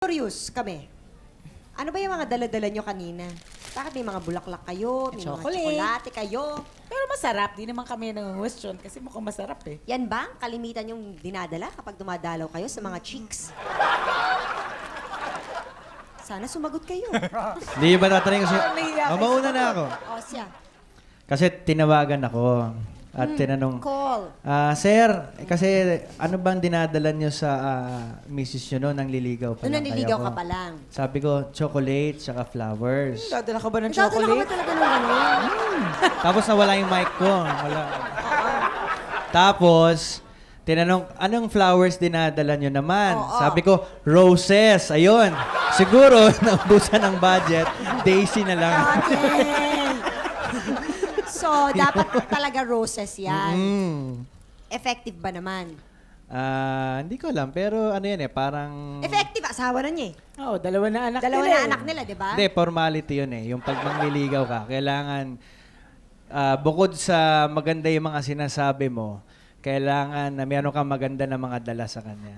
Curious kami. Ano ba yung mga dala-dala nyo kanina? Bakit may mga bulaklak kayo? May mga Chocolate. tsokolate kayo? Pero masarap. Di naman kami nang-question kasi mukhang masarap eh. Yan ba ang kalimitan yung dinadala kapag dumadalaw kayo sa mga chicks? Sana sumagot kayo. Hindi ba tatanungin kasi, Nahiya ka. mauna na ako. O siya. Kasi tinawagan ako at tinanong, Call. Sir, kasi ano bang dinadala nyo sa misis nyo no, nang liligaw pa Noon lang nanliligaw kayo ka pa lang. Sabi ko, chocolate, saka flowers. Dadala ka ba ng Nagdadala ka ba chocolate? talaga ng gano'n? Tapos nawala yung mic ko. Wala. Tapos, tinanong, anong flowers dinadala nyo naman? Oo. Sabi ko, roses. Ayun. Siguro, naubusan ng budget, daisy na lang. So, dapat talaga roses yan. Mm. Effective ba naman? Hindi ko alam, pero ano yan eh, parang... Effective, asawa na niya eh. Oo, dalawa na anak Dalawa nila na eh. anak nila, di ba? Hindi, formality yun eh. Yung pag mangliligaw ka, kailangan, bukod sa maganda yung mga sinasabi mo, kailangan na meron kang maganda na mga dala sa kanya.